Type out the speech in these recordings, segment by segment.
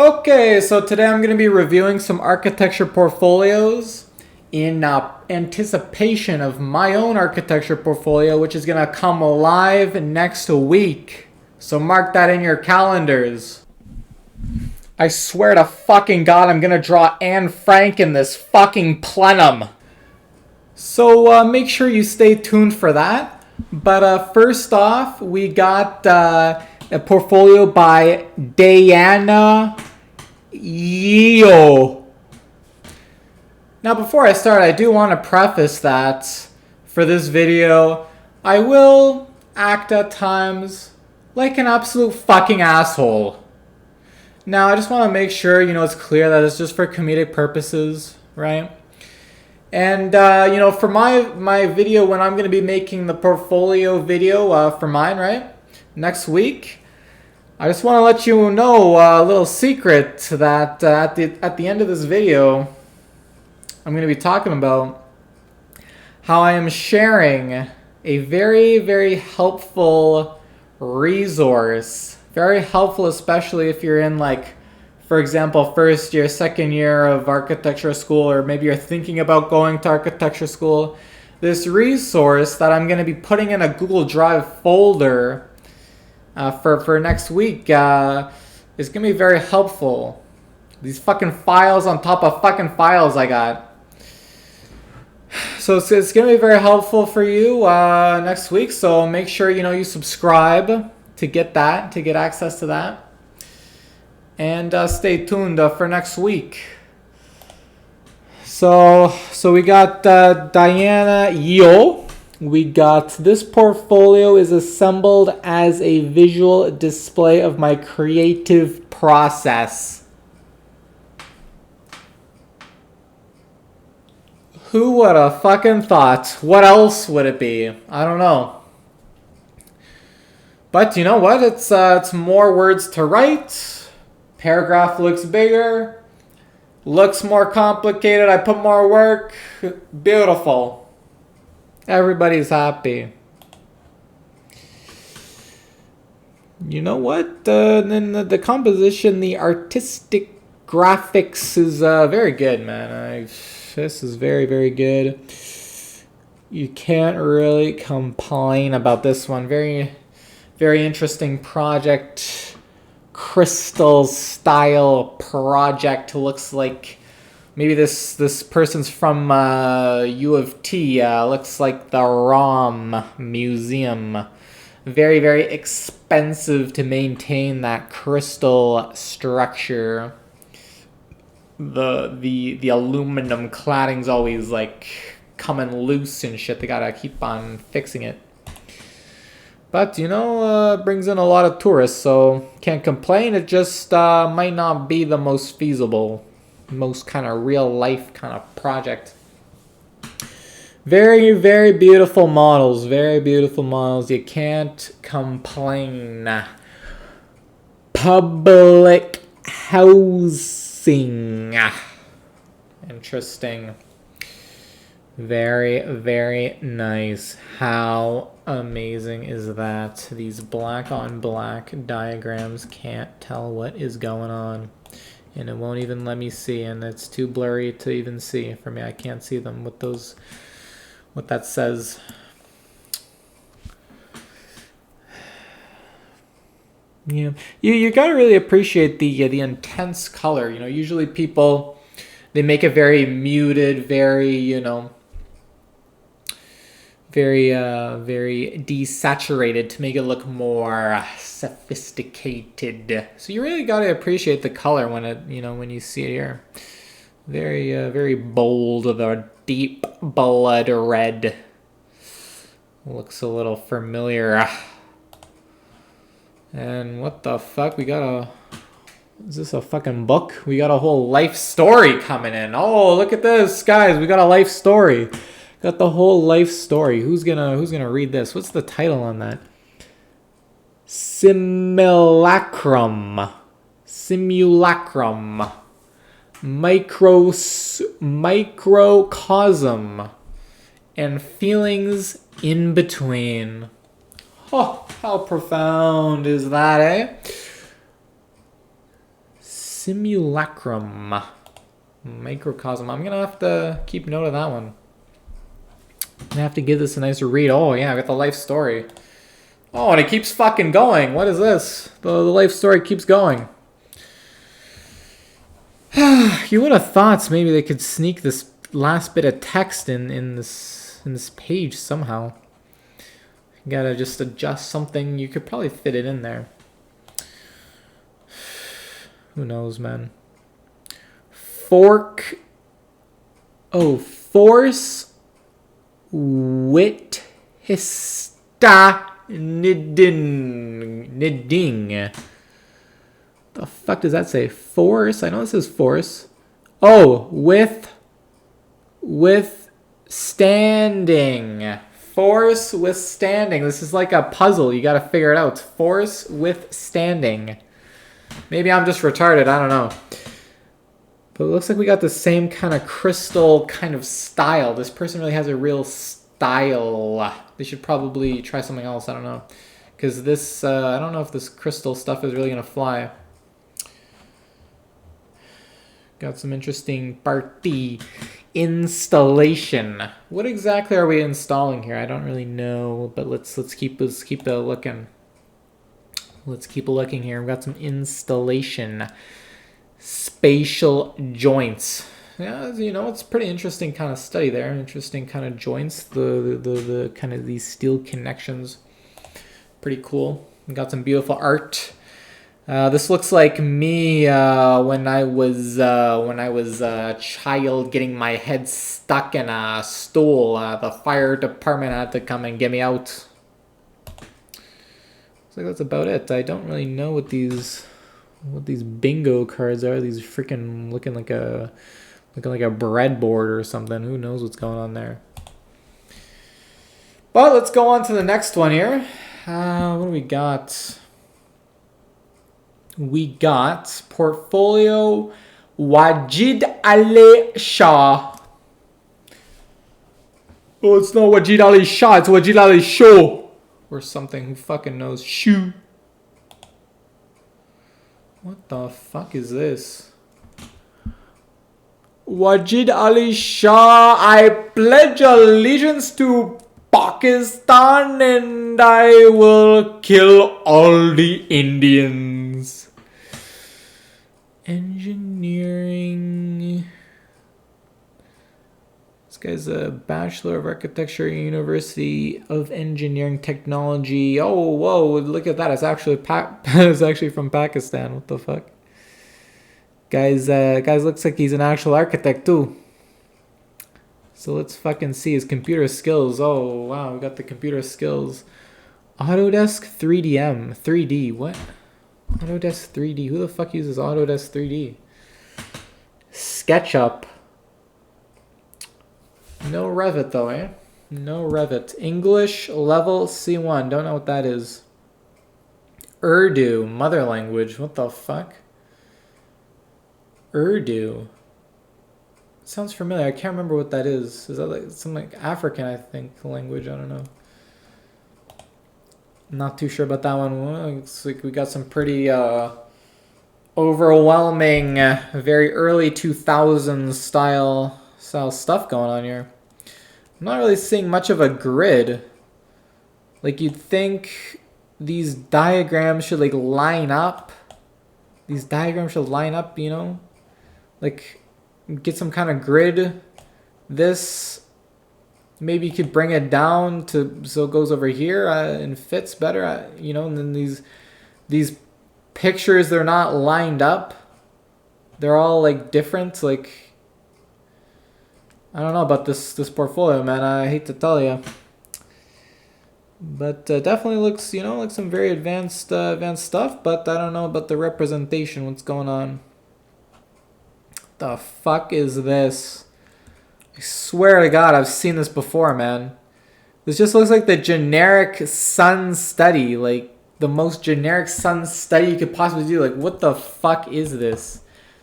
Okay, so today I'm going to be reviewing some architecture portfolios in anticipation of my own architecture portfolio, which is going to come live next week. So mark that in your calendars. I swear to fucking God, I'm going to draw Anne Frank in this fucking plenum. So make sure you stay tuned for that. But first off, we got a portfolio by Diana Yo. Now before I start, I do want to preface that for this video, I will act at times like an absolute fucking asshole. Now I just want to make sure, it's clear that it's just for comedic purposes, right? And, for my video, when I'm going to be making the portfolio video for mine, right, next week, I just want to let you know a little secret that at the end of this video, I'm going to be talking about how I am sharing a very, very helpful resource. Very helpful, especially if you're in, for example, first year, second year of architecture school, or maybe you're thinking about going to architecture school. This resource that I'm going to be putting in a Google Drive folder for next week is going to be very helpful. These fucking files on top of fucking files I got. So it's going to be very helpful for you next week. So make sure, you subscribe to get access to that. And stay tuned for next week. So we got Diana Yo. We got this portfolio is assembled as a visual display of my creative process. Who would have fucking thought? What else would it be? I don't know. But you know what? It's more words to write. Paragraph looks bigger. Looks more complicated. I put more work. Beautiful. Everybody's happy. You know what? Then the composition, the artistic graphics is very good, man. This is very, very good. You can't really complain about this one. Very, very interesting project. Crystal style project. Looks like maybe this person's from U of T. Looks like the ROM Museum. Very, very expensive to maintain that crystal structure. The aluminum cladding's always coming loose and shit. They gotta keep on fixing it. But, brings in a lot of tourists, so can't complain. It just might not be the most feasible, most kind of real-life kind of project. Very, very beautiful models. Very beautiful models. You can't complain. Public housing. Interesting. Very, very nice. How amazing is that? These black on black diagrams can't tell what is going on. And it won't even let me see, and it's too blurry to even see for me. I can't see them with those, what that says. Yeah, you gotta really appreciate the intense color. Usually people, they make it very muted, very, very desaturated to make it look more sophisticated. So you really got to appreciate the color when when you see it here. Very, very bold, the deep blood red. Looks a little familiar. And what the fuck? Is this a fucking book? We got a whole life story coming in. Oh, look at this, guys. We got a life story. Got the whole life story. Who's gonna read this? What's the title on that? Simulacrum. Microcosm. And feelings in between. Oh, how profound is that, eh? Simulacrum. Microcosm. I'm going to have to keep note of that one. I'm going to have to give this a nice read. Oh, yeah, I got the life story. Oh, and it keeps fucking going. What is this? The life story keeps going. You would have thought maybe they could sneak this last bit of text in this page somehow. You gotta just adjust something. You could probably fit it in there. Who knows, man? Force wit hista niding. The fuck does that say? Force? I know this is force. Oh, withstanding. Force withstanding. This is like a puzzle. You gotta figure it out. Force withstanding. Maybe I'm just retarded. I don't know. But it looks like we got the same kind of crystal kind of style. This person really has a real style. They should probably try something else. I don't know. Because this, I don't know if this crystal stuff is really gonna fly. Got some interesting party installation. What exactly are we installing here? I don't really know, but let's keep looking. Let's keep looking here. We've got some installation. Spatial joints. Yeah, you know, it's a pretty interesting kind of study there. Interesting kind of joints. The kind of these steel connections. Pretty cool. We got some beautiful art. This looks like me when I was a child getting my head stuck in a stool. The fire department had to come and get me out. Looks like that's about it. I don't really know what these bingo cards are. These freaking looking like a breadboard or something. Who knows what's going on there? But let's go on to the next one here. What do we got? We got portfolio Wajid Ali Shah. Oh, it's not Wajid Ali Shah, it's Wajid Ali Show. Or something. Who fucking knows? Shoo. What the fuck is this? Wajid Ali Shah, I pledge allegiance to Pakistan and I will kill all the Indians. Engineering. This guy's a Bachelor of Architecture, University of Engineering Technology. Oh, whoa, look at that. It's actually it's actually from Pakistan. What the fuck? Guys looks like he's an actual architect too. So let's fucking see his computer skills. Oh, wow, we got the computer skills. Autodesk 3DM. 3D, what? Autodesk 3D. Who the fuck uses Autodesk 3D? SketchUp. No Revit though, eh? No Revit. English level C1. Don't know what that is. Urdu. Mother language. What the fuck? Urdu. Sounds familiar. I can't remember what that is. Is that like some like African, I think, language? I don't know. Not too sure about that one. Well, looks like we got some pretty overwhelming, very early 2000s style stuff going on here. I'm not really seeing much of a grid. Like you'd think these diagrams should like line up. These diagrams should line up, you know? Like get some kind of grid. This, maybe you could bring it down to so it goes over here and fits better, you know. And then these pictures, they're not lined up. They're all like different. Like I don't know about this portfolio, man. I hate to tell you, but definitely looks, you know, like some very advanced stuff. But I don't know about the representation. What's going on? The fuck is this? I swear to God, I've seen this before, man. This just looks like the generic sun study, like the most generic sun study you could possibly do. Like, what the fuck is this?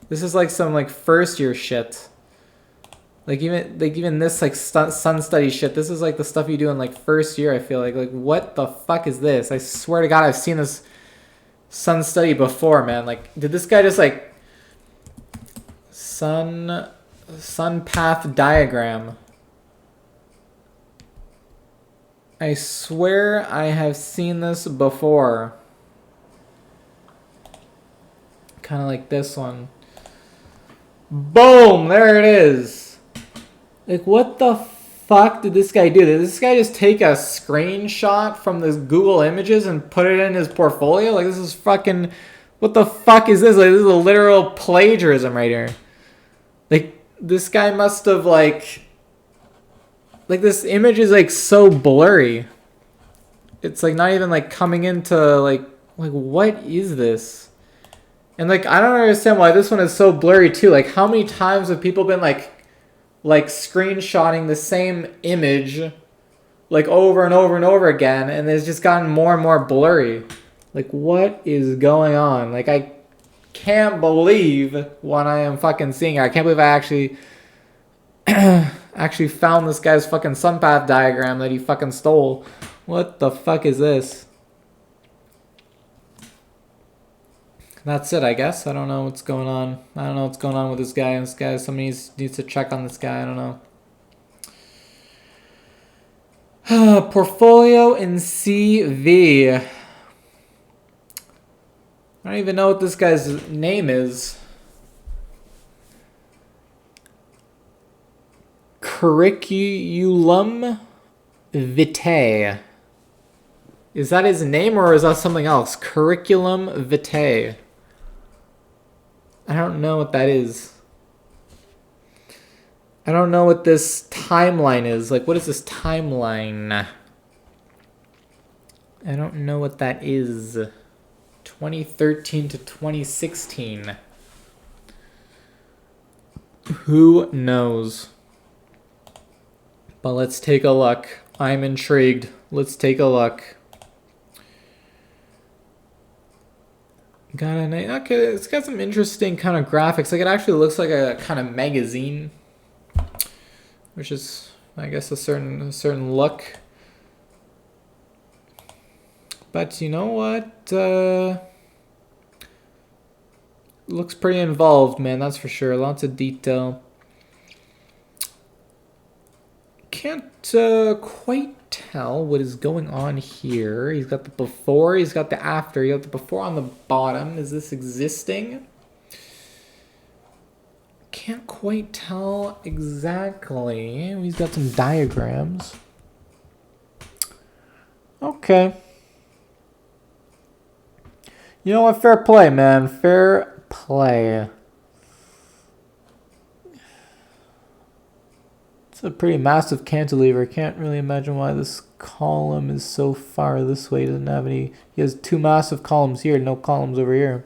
This is like some like first year shit. Like even this like sun study shit. This is like the stuff you do in like first year. I feel like what the fuck is this? I swear to God, I've seen this sun study before, man. Like, did this guy just like Sun path diagram. I swear I have seen this before. Kind of like this one. Boom! There it is. Like, what the fuck did this guy do? Did this guy just take a screenshot from this Google Images and put it in his portfolio? Like, this is fucking... What the fuck is this? Like, this is a literal plagiarism right here. Like, this guy must have, like, this image is, like, so blurry. It's, like, not even, like, coming into, like, what is this? And, like, I don't understand why this one is so blurry, too. Like, how many times have people been, like screenshotting the same image, like, over and over and over again, and it's just gotten more and more blurry. Like, what is going on? Like, I can't believe what I am fucking seeing. I can't believe I actually found this guy's fucking sunpath diagram that he fucking stole. What the fuck is this? That's it, I guess. I don't know what's going on. I don't know what's going on with this guy. Somebody needs to check on this guy. I don't know. Portfolio in CV. I don't even know what this guy's name is. Curriculum vitae. Is that his name or is that something else? Curriculum vitae. I don't know what that is. I don't know what this timeline is. Like, what is this timeline? I don't know what that is. 2013 to 2016. Who knows? But let's take a look. I'm intrigued. Let's take a look. Okay, it's got some interesting kind of graphics. Like, it actually looks like a kind of magazine, which is, I guess, a certain look. But you know what? Looks pretty involved, man. That's for sure. Lots of detail. Can't quite tell what is going on here. He's got the before, he's got the after. You got the before on the bottom. Is this existing? Can't quite tell exactly. He's got some diagrams. Okay. You know what? Fair play, man. Fair play. It's a pretty massive cantilever. Can't really imagine why this column is so far this way. He doesn't have any. He has two massive columns here, no columns over here.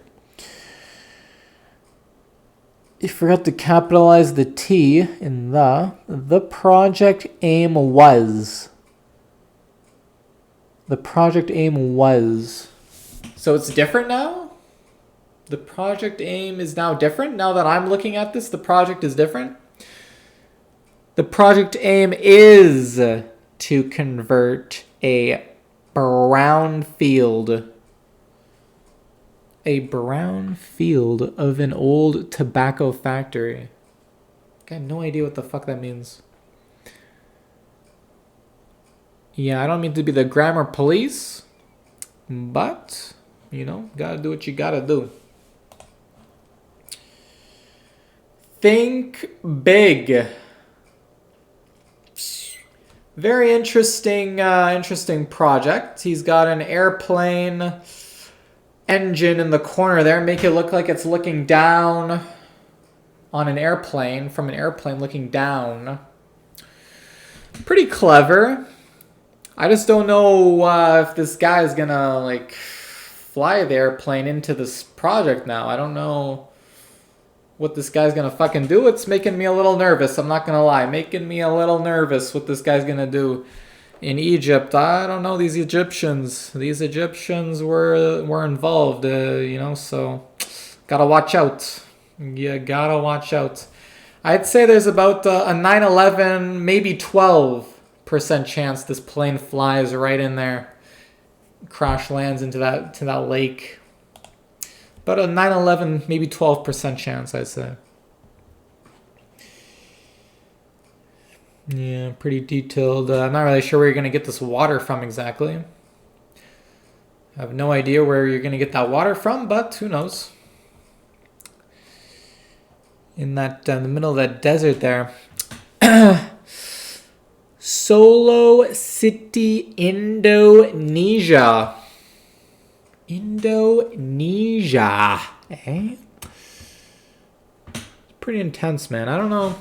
You forgot to capitalize the T in the project aim was. The project aim was. So it's different now? The project aim is now different? Now that I'm looking at this, the project is different? The project aim is to convert a brownfield of an old tobacco factory. Got no idea what the fuck that means. Yeah, I don't mean to be the grammar police, but, you know, gotta do what you gotta do. Think big. Very interesting, interesting project. He's got an airplane engine in the corner there. Make it look like it's looking down on an airplane, from an airplane looking down. Pretty clever. I just don't know if this guy is gonna, like, fly the airplane into this project now. I don't know what this guy's gonna fucking do. It's making me a little nervous. I'm not gonna lie. Making me a little nervous what this guy's gonna do in Egypt. I don't know these Egyptians. These Egyptians were involved, you know, so gotta watch out. You gotta watch out. I'd say there's about a 9/11, maybe 12% chance this plane flies right in there, crash lands into that lake. But a 9/11, maybe 12% chance, I'd say. Yeah, pretty detailed. I'm not really sure where you're going to get this water from exactly. I have no idea where you're going to get that water from, but who knows? In that, in the middle of that desert there. Solo City, Indonesia. Indonesia. Eh? Pretty intense, man. I don't know.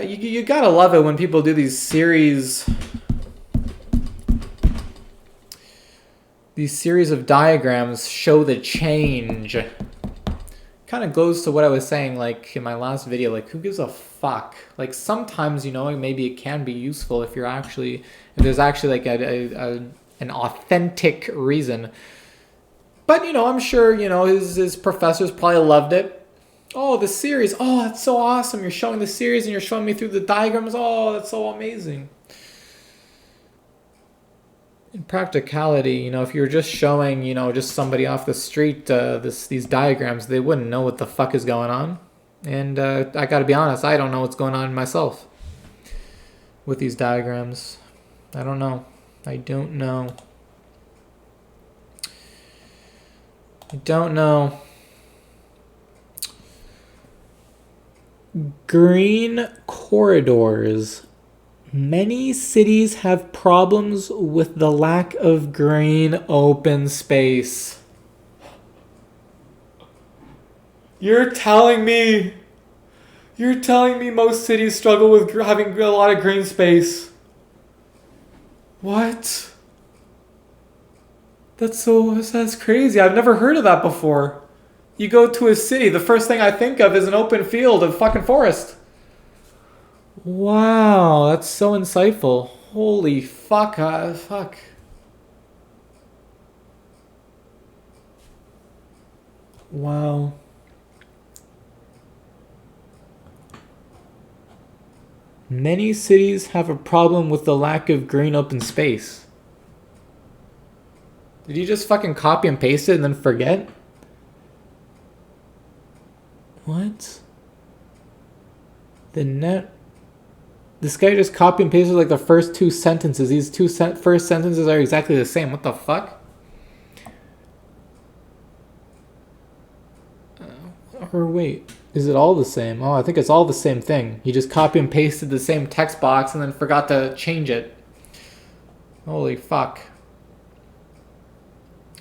You gotta love it when people do these series of diagrams show the change. Kind of goes to what I was saying, like in my last video, like who gives a fuck? Like sometimes, you know, maybe it can be useful if there's actually like an authentic reason. But you know, I'm sure, you know, his professors probably loved it. Oh, the series. Oh, that's so awesome. You're showing the series and you're showing me through the diagrams. Oh, that's so amazing. In practicality, you know, if you're just showing, you know, just somebody off the street these diagrams, they wouldn't know what the fuck is going on. And I gotta be honest, I don't know what's going on myself with these diagrams. I don't know. I don't know. I don't know. Green corridors. Many cities have problems with the lack of green open space. You're telling me most cities struggle with having a lot of green space? What? That's crazy. I've never heard of that before. You go to a city, the first thing I think of is an open field of fucking forest. Wow, that's so insightful. Holy fuck, fuck. Wow. Many cities have a problem with the lack of green open space. Did you just fucking copy and paste it and then forget? What? This guy just copy and pasted like the first two sentences. These first sentences are exactly the same. What the fuck? Or wait, is it all the same? Oh, I think it's all the same thing. He just copy and pasted the same text box and then forgot to change it. Holy fuck.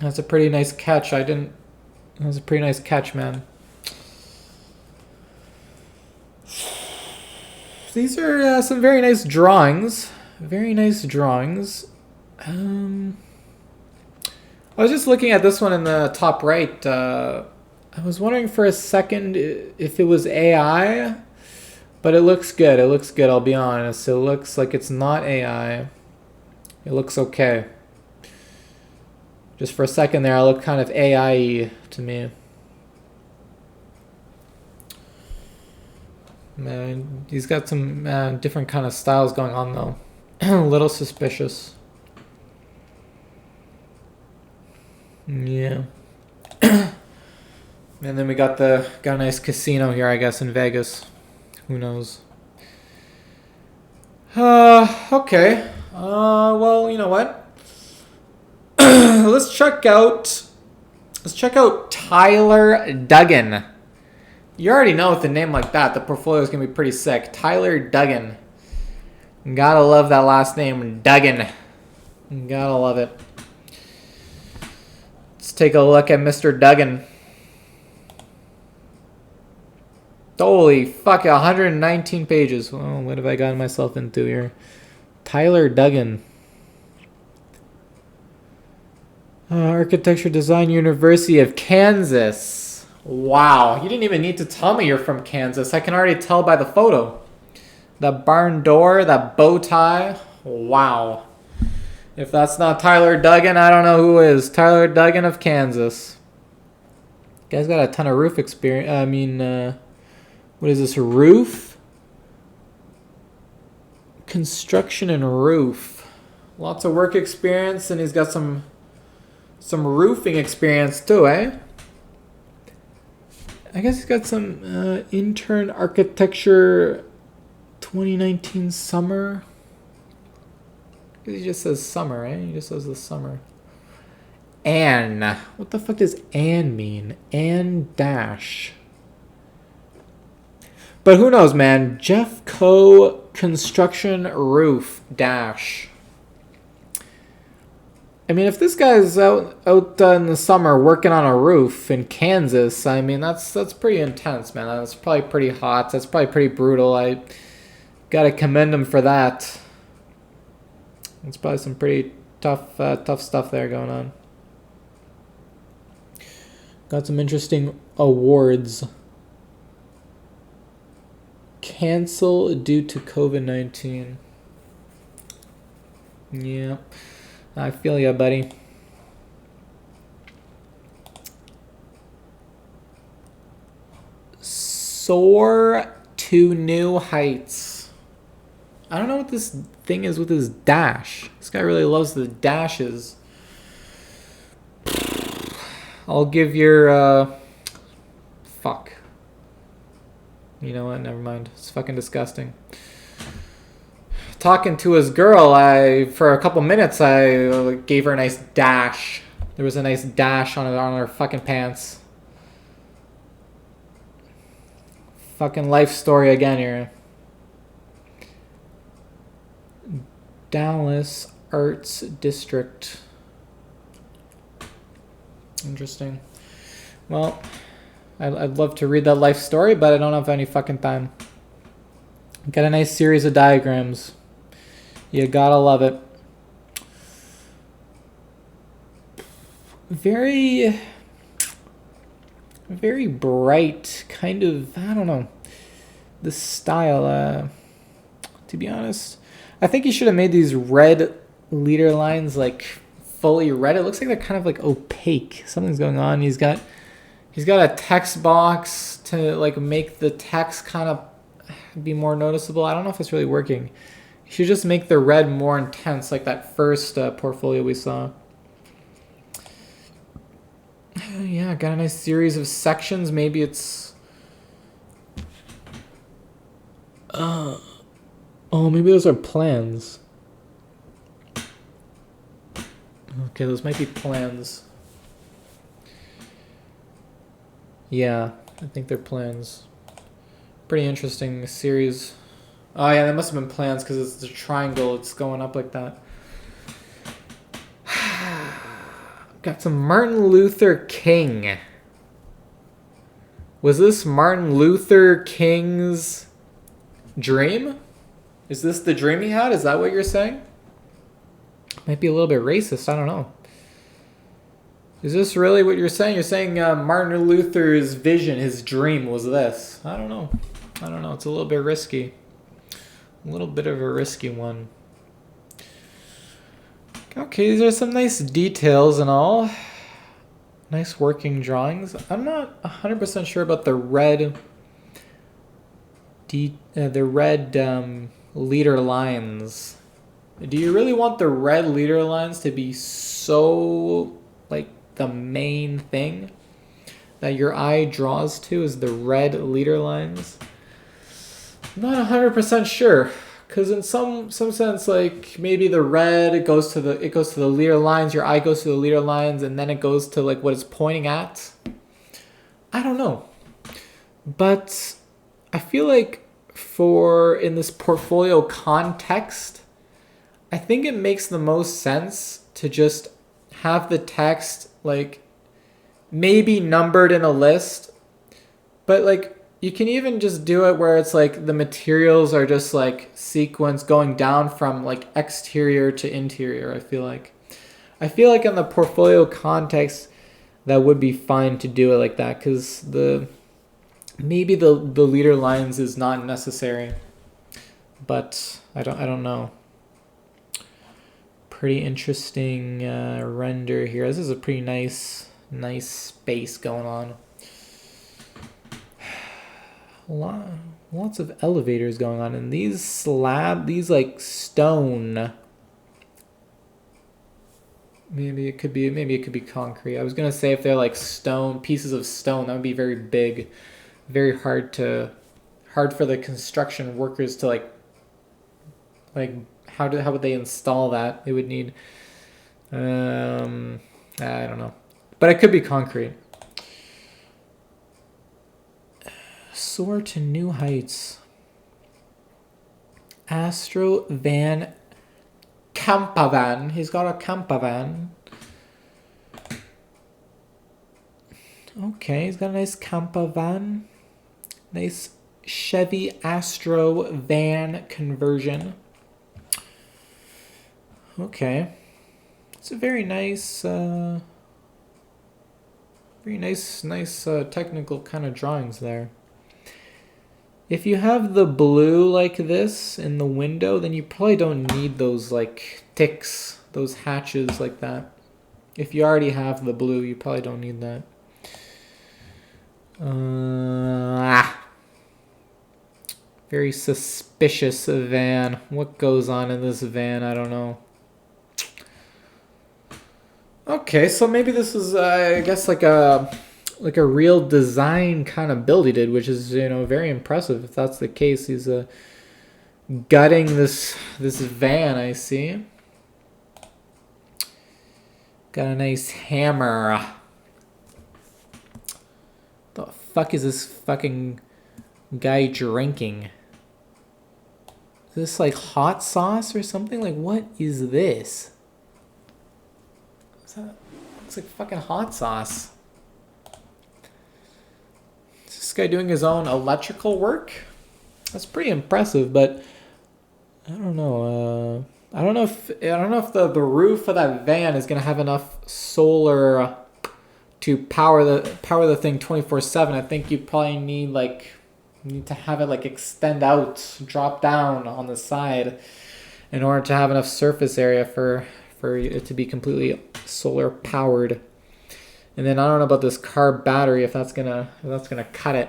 That's a pretty nice catch. That's a pretty nice catch, man. These are some very nice drawings. Very nice drawings. I was just looking at this one in the top right. I was wondering for a second if it was AI, but it looks good. It looks good, I'll be honest. It looks like it's not AI. It looks okay. Just for a second there, it looked kind of AI-y to me. Man, he's got some different kind of styles going on though. A little suspicious. Yeah. And then we got a nice casino here, I guess, in Vegas. Who knows? Okay. Well, you know what? Let's check out Tyler Duggan. You already know with a name like that, the portfolio is going to be pretty sick. Tyler Duggan. Gotta love that last name, Duggan. Gotta love it. Let's take a look at Mr. Duggan. Holy fuck, 119 pages. Oh, what have I gotten myself into here? Tyler Duggan. Architecture Design University of Kansas. Wow, you didn't even need to tell me you're from Kansas. I can already tell by the photo. That barn door, that bow tie. Wow. If that's not Tyler Duggan, I don't know who is. Tyler Duggan of Kansas. Guy's got a ton of roof experience. I mean, what is this? Roof? Construction and roof. Lots of work experience, and he's got some roofing experience too, eh? I guess he's got some intern architecture 2019 summer. He just says summer, right? He just says the summer. Anne. What the fuck does Anne mean? Anne dash. But who knows, man? Jeff Co. Construction Roof dash. I mean, if this guy's out in the summer working on a roof in Kansas, I mean, that's pretty intense, man. That's probably pretty hot. That's probably pretty brutal. I gotta commend him for that. It's probably some pretty tough stuff there going on. Got some interesting awards. Cancel due to COVID-19. Yeah, I feel ya, buddy. Soar to new heights. I don't know what this thing is with his dash. This guy really loves the dashes. I'll give your fuck. You know what? Never mind. It's fucking disgusting. Talking to his girl, for a couple minutes I gave her a nice dash. There was a nice dash on her fucking pants. Fucking life story again here. Dallas Arts District. Interesting. Well, I'd love to read that life story, but I don't have any fucking time. Got a nice series of diagrams. You gotta love it. Very, very bright, kind of, I don't know, the style. To be honest, I think he should have made these red leader lines like fully red. It looks like they're kind of like opaque. Something's going on. He's got a text box to like make the text kind of be more noticeable. I don't know if it's really working. You should just make the red more intense, like that first portfolio we saw. Yeah, got a nice series of sections. Maybe it's oh, maybe those are plans. Okay, those might be plans. Yeah, I think they're plans. Pretty interesting series. Oh yeah, that must have been plans because it's the triangle. It's going up like that. Got some Martin Luther King. Was this Martin Luther King's dream? Is this the dream he had? Is that what you're saying? Might be a little bit racist. I don't know. Is this really what you're saying? You're saying Martin Luther's vision, his dream was this. I don't know. It's a little bit risky. A little bit of a risky one. Okay, these are some nice details and all. Nice working drawings. I'm not 100% sure about the red leader lines. Do you really want the red leader lines to be so like the main thing that your eye draws to is the red leader lines? I'm not 100% sure, because in some sense, like maybe the red goes to the leader lines, your eye goes to the leader lines, and then it goes to like what it's pointing at. I don't know, but I feel like in this portfolio context, I think it makes the most sense to just have the text like maybe numbered in a list, but like you can even just do it where it's like the materials are just like sequence going down from like exterior to interior. I feel like in the portfolio context that would be fine to do it like that, because maybe the leader lines is not necessary, but I don't know. Pretty interesting render here. This is a pretty nice space going on. Lots of elevators going on, and these like stone. Maybe it could be concrete. I was gonna say if they're like pieces of stone, that would be very big, very hard for the construction workers to like Like, how would they install that? They would need, I don't know. But it could be concrete. Soar to new heights. Astro Van Campavan. He's got a Campavan. Okay, he's got a nice Campavan. Nice Chevy Astro van conversion. Okay. It's a very nice, technical kind of drawings there. If you have the blue like this in the window, then you probably don't need those like ticks, those hatches like that. If you already have the blue, you probably don't need that. Very suspicious van. What goes on in this van? I don't know. Okay, so maybe this is, I guess, like a real design kind of build he did, which is, you know, very impressive. If that's the case, he's gutting this van. I see. Got a nice hammer. The fuck is this fucking guy drinking? Is this like hot sauce or something? Like, what is this? What's that? Looks like fucking hot sauce. Is this guy doing his own electrical work? That's pretty impressive, but I don't know. I don't know if the roof of that van is gonna have enough solar to power the thing 24/7. I think you probably need to have it like extend out, drop down on the side in order to have enough surface area for it to be completely solar powered. And then I don't know about this car battery, if that's gonna cut it.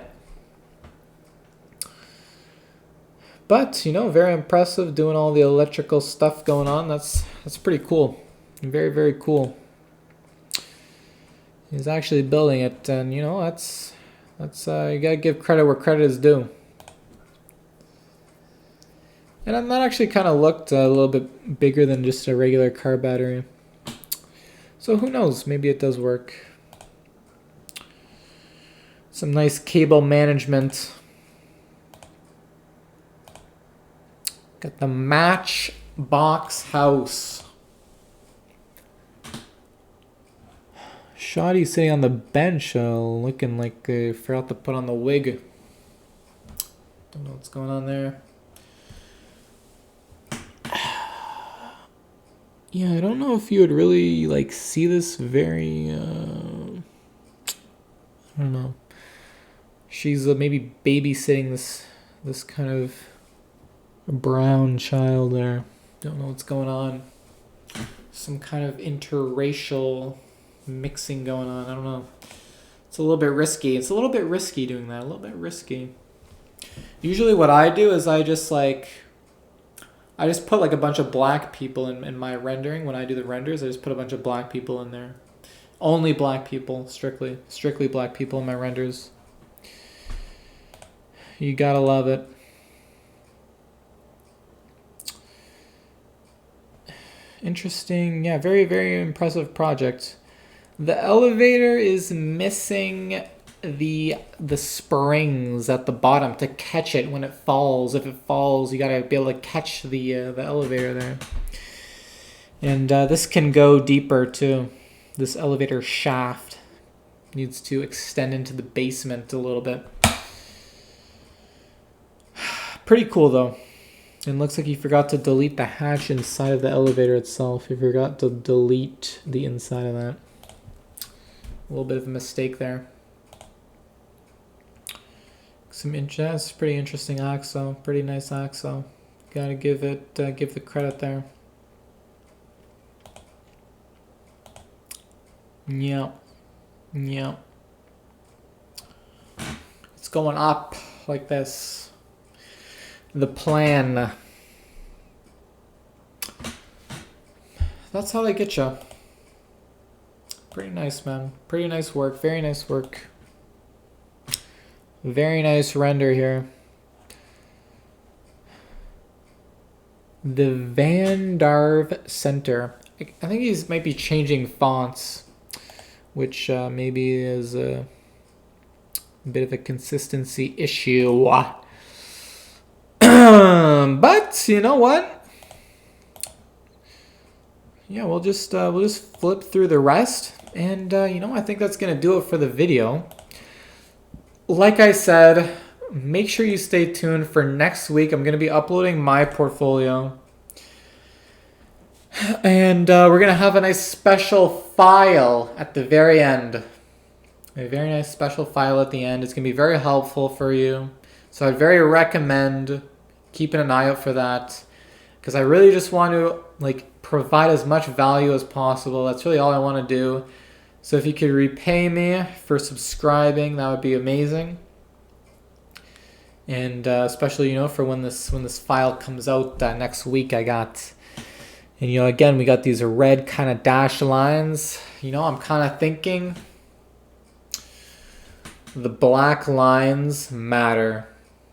But, you know, very impressive, doing all the electrical stuff going on. That's pretty cool. Very, very cool. He's actually building it, and you know, that's you gotta give credit where credit is due. And that actually kind of looked a little bit bigger than just a regular car battery. So who knows? Maybe it does work. Some nice cable management. Got the Matchbox house. Shoddy sitting on the bench, looking like they forgot to put on the wig. Don't know what's going on there. Yeah, I don't know if you would really like see this very. I don't know. She's maybe babysitting this kind of brown child there. Don't know what's going on. Some kind of interracial mixing going on. I don't know. It's a little bit risky. It's a little bit risky doing that. A little bit risky. Usually what I do is I just put like a bunch of black people in my rendering. When I do the renders, I just put a bunch of black people in there. Only black people, strictly black people in my renders. You gotta love it. Interesting. Yeah, very, very impressive project. The elevator is missing the springs at the bottom to catch it when it falls. If it falls, you gotta be able to catch the elevator there. And this can go deeper too. This elevator shaft needs to extend into the basement a little bit. Pretty cool though. And looks like you forgot to delete the hatch inside of the elevator itself. You forgot to delete the inside of that. A little bit of a mistake there. That's pretty interesting axle. Pretty nice axle. Gotta give the credit there. Yeah. It's going up like this. The plan. That's how they get you. Pretty nice, man. Pretty nice work. Very nice work. Very nice render here. The Van Darve Center. I think he might be changing fonts, which maybe is a bit of a consistency issue. But you know what? Yeah, we'll just flip through the rest, and I think that's gonna do it for the video. Like I said, make sure you stay tuned for next week. I'm gonna be uploading my portfolio, and we're gonna have a nice special file at the very end. A very nice special file at the end. It's gonna be very helpful for you. So I'd very recommend keeping an eye out for that, because I really just want to provide as much value as possible. That's really all I want to do. So if you could repay me for subscribing, that would be amazing. And especially for when this file comes out next week, and again, we got these red kind of dashed lines. I'm kind of thinking the black lines matter.